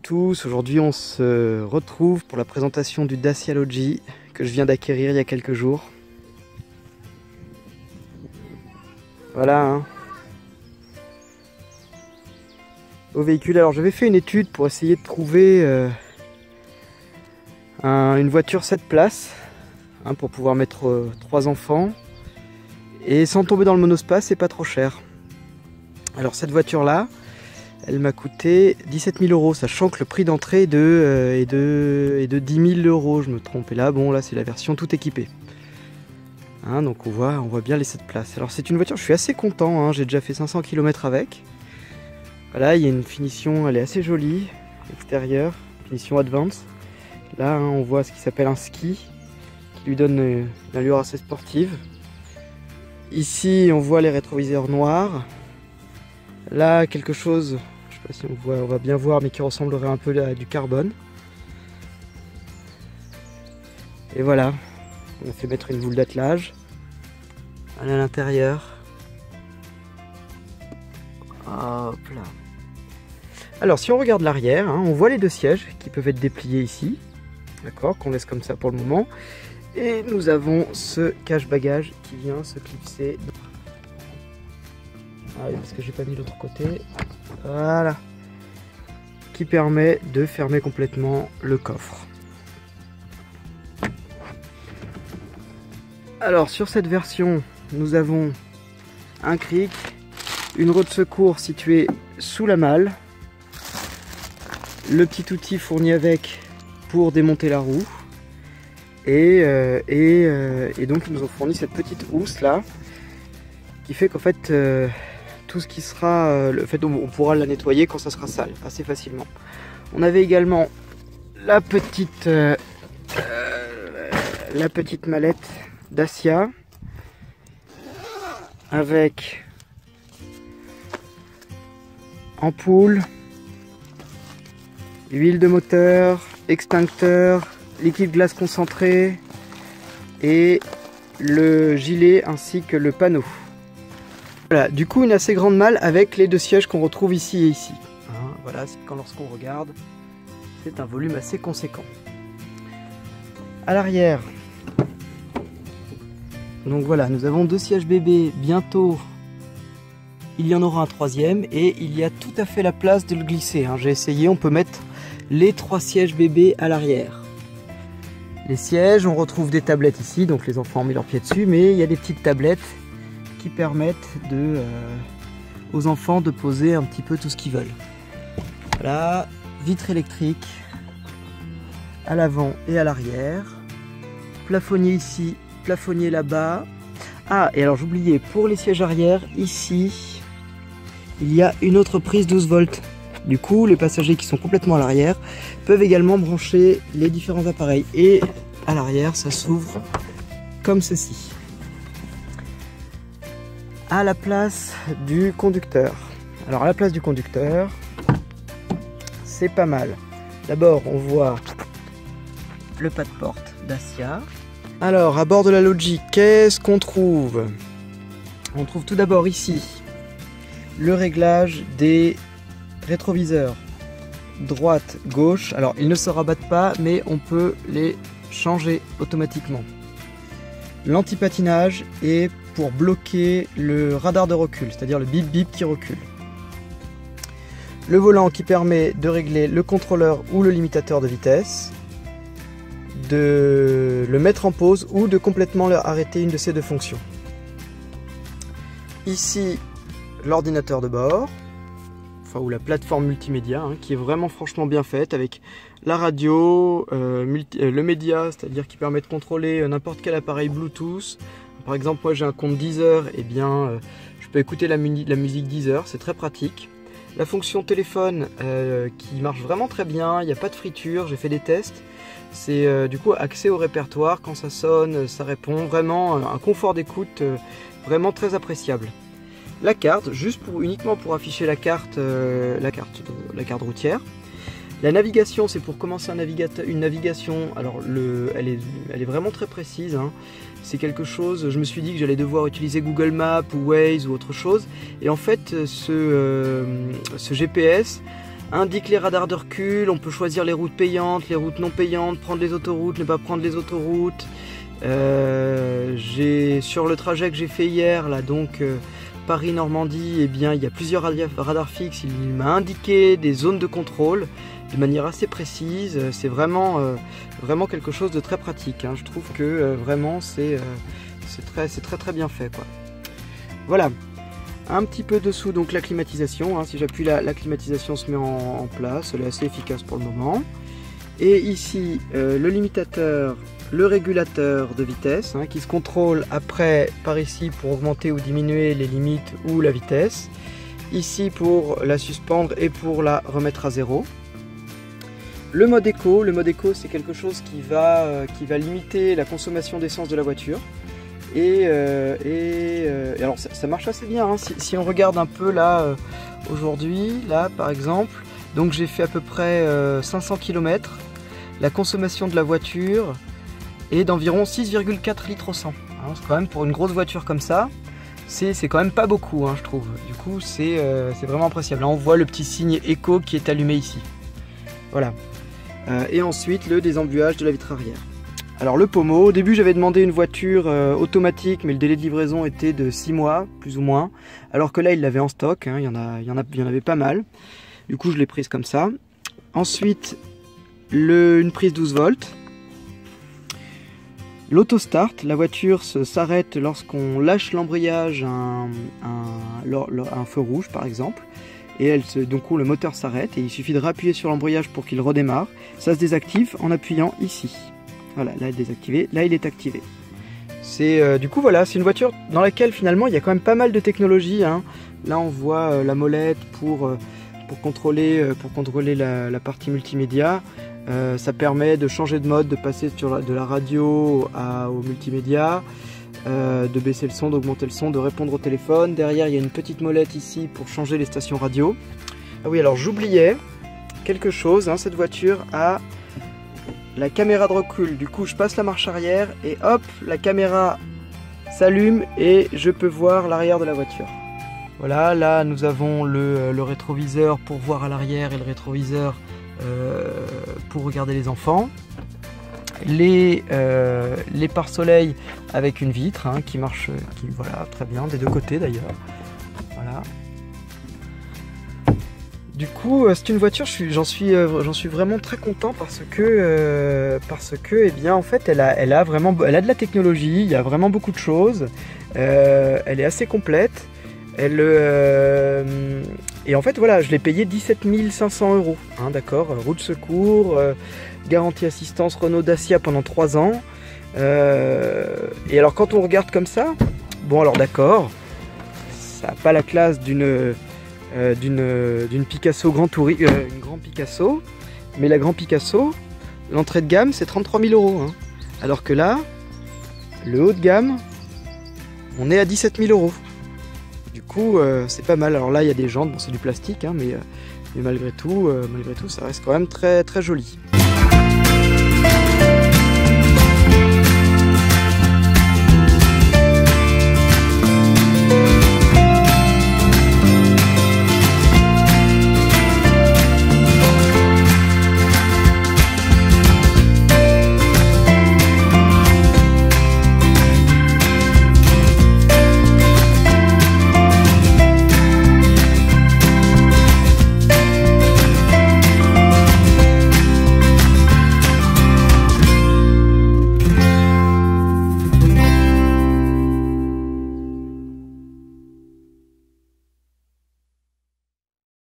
tous, aujourd'hui on se retrouve pour la présentation du Dacia Logi que je viens d'acquérir il y a quelques jours. Voilà hein. Au véhicule, alors j'avais fait une étude pour essayer de trouver une voiture 7 places hein, pour pouvoir mettre 3 enfants et sans tomber dans le monospace, c'est pas trop cher. Alors cette voiture là, elle m'a coûté 17 000 €, sachant que le prix d'entrée est de 10 000 €, je me trompe. Et là, bon, là c'est la version tout équipée. Hein, donc on voit bien les 7 places. Alors c'est une voiture, je suis assez content, hein, j'ai déjà fait 500 km avec. Voilà, il y a une finition, elle est assez jolie, extérieure, finition advance. Là, hein, on voit ce qui s'appelle un ski, qui lui donne une allure assez sportive. Ici, on voit les rétroviseurs noirs. Là, quelque chose, je sais pas si on va bien voir, mais qui ressemblerait un peu à du carbone. Et voilà, on a fait mettre une boule d'attelage. À l'intérieur. Hop là. Alors, si on regarde l'arrière, hein, on voit les 2 sièges qui peuvent être dépliés ici. D'accord, qu'on laisse comme ça pour le moment. Et nous avons ce cache-bagages qui vient se clipser. Ah oui, parce que j'ai pas mis l'autre côté. Voilà. Qui permet de fermer complètement le coffre. Alors sur cette version, nous avons un cric, une roue de secours située sous la malle, le petit outil fourni avec pour démonter la roue, et donc ils nous ont fourni cette petite housse là, qui fait qu'en fait tout ce qui sera, on pourra la nettoyer quand ça sera sale assez facilement. On avait également la petite mallette Dacia avec ampoule, huile de moteur, extincteur, liquide glace concentré et le gilet ainsi que le panneau. Voilà, du coup une assez grande malle avec les 2 sièges qu'on retrouve ici et ici. Hein, voilà, lorsqu'on regarde, c'est un volume assez conséquent. À l'arrière, donc voilà, nous avons 2 sièges bébés. Bientôt, il y en aura un 3e et il y a tout à fait la place de le glisser. Hein. J'ai essayé, on peut mettre les 3 sièges bébés à l'arrière. Les sièges, on retrouve des tablettes ici, donc les enfants ont mis leurs pieds dessus, mais il y a des petites tablettes qui permettent aux enfants de poser un petit peu tout ce qu'ils veulent. Voilà, vitre électrique à l'avant et à l'arrière, plafonnier ici, plafonnier là-bas. Ah, et alors j'oubliais, pour les sièges arrière, ici, il y a une autre prise 12 volts. Du coup, les passagers qui sont complètement à l'arrière peuvent également brancher les différents appareils. Et à l'arrière, ça s'ouvre comme ceci. À la place du conducteur. Alors à la place du conducteur, c'est pas mal. D'abord on voit le pas de porte Dacia. Alors à bord de la Logi, qu'est-ce qu'on trouve? On trouve tout d'abord ici le réglage des rétroviseurs droite, gauche. Alors ils ne se rabattent pas, mais on peut les changer automatiquement. L'anti-patinage est pour bloquer le radar de recul, c'est-à-dire le bip bip qui recule. Le volant qui permet de régler le contrôleur ou le limitateur de vitesse, de le mettre en pause ou de complètement arrêter une de ces 2 fonctions. Ici, l'ordinateur de bord, enfin ou la plateforme multimédia, hein, qui est vraiment franchement bien faite avec la radio, le média, c'est-à-dire qui permet de contrôler n'importe quel appareil Bluetooth. Par exemple, moi j'ai un compte Deezer, et bien je peux écouter la musique Deezer, c'est très pratique. La fonction téléphone qui marche vraiment très bien, il n'y a pas de friture, j'ai fait des tests. C'est du coup accès au répertoire, quand ça sonne, ça répond, vraiment un confort d'écoute vraiment très appréciable. La carte, uniquement pour afficher la carte routière. La navigation, c'est pour commencer une navigation. Alors elle est vraiment très précise, hein. C'est quelque chose, je me suis dit que j'allais devoir utiliser Google Maps ou Waze ou autre chose. Et en fait, ce GPS indique les radars de recul, on peut choisir les routes payantes, les routes non payantes, prendre les autoroutes, ne pas prendre les autoroutes. Sur le trajet que j'ai fait hier, là donc Paris-Normandie, eh bien il y a plusieurs radars fixes, il m'a indiqué des zones de contrôle de manière assez précise. C'est vraiment quelque chose de très pratique, hein. Je trouve que vraiment c'est très bien fait, quoi. Voilà. Un petit peu dessous, donc la climatisation, hein. Si j'appuie la climatisation se met en place, elle est assez efficace pour le moment. Et ici, le limitateur, le régulateur de vitesse, hein, qui se contrôle après par ici pour augmenter ou diminuer les limites ou la vitesse. Ici pour la suspendre et pour la remettre à zéro. Le mode éco c'est quelque chose qui va limiter la consommation d'essence de la voiture. Et alors ça marche assez bien, hein. Si on regarde un peu là aujourd'hui, là par exemple, donc j'ai fait à peu près 500 km, la consommation de la voiture est d'environ 6,4 litres au 100, hein. C'est quand même, pour une grosse voiture comme ça, c'est quand même pas beaucoup, hein, je trouve. Du coup c'est vraiment appréciable. Là on voit le petit signe éco qui est allumé ici. Voilà. Et ensuite le désembuage de la vitre arrière. Alors le pommeau, au début j'avais demandé une voiture automatique, mais le délai de livraison était de 6 mois, plus ou moins. Alors que là il l'avait en stock, hein, il y en avait pas mal. Du coup je l'ai prise comme ça. Ensuite, une prise 12 volts. L'autostart, la voiture s'arrête lorsqu'on lâche l'embrayage un feu rouge par exemple. Et donc le moteur s'arrête et il suffit de réappuyer sur l'embrayage pour qu'il redémarre. Ça se désactive en appuyant ici. Voilà, là il est désactivé, là il est activé. Du coup voilà, c'est une voiture dans laquelle finalement il y a quand même pas mal de technologie, hein. Là on voit la molette pour contrôler la partie multimédia. Ça permet de changer de mode, de passer de la radio au multimédia, de baisser le son, d'augmenter le son, de répondre au téléphone. Derrière il y a une petite molette ici pour changer les stations radio. Ah oui, alors j'oubliais quelque chose, hein, cette voiture a la caméra de recul. Du coup je passe la marche arrière et hop, la caméra s'allume et je peux voir l'arrière de la voiture. Voilà, là nous avons le rétroviseur pour voir à l'arrière et le rétroviseur pour regarder les enfants. Les pare-soleil avec une vitre, hein, qui marche, voilà, très bien, des deux côtés d'ailleurs. Voilà. Du coup, c'est une voiture, j'en suis vraiment très content parce que eh bien, en fait, elle a de la technologie, il y a vraiment beaucoup de choses. Elle est assez complète. Et en fait, voilà, je l'ai payé 17 500 €, hein, d'accord, roue de secours, garantie assistance Renault Dacia pendant 3 ans. Et alors, quand on regarde comme ça, bon, alors d'accord, ça n'a pas la classe d'une Picasso une Grand Picasso, mais la Grand Picasso, l'entrée de gamme c'est 33 000 €, hein. Alors que là, le haut de gamme, on est à 17 000 €. Du coup, c'est pas mal. Alors là, il y a des jantes, bon, c'est du plastique, hein, mais malgré tout, ça reste quand même très très joli.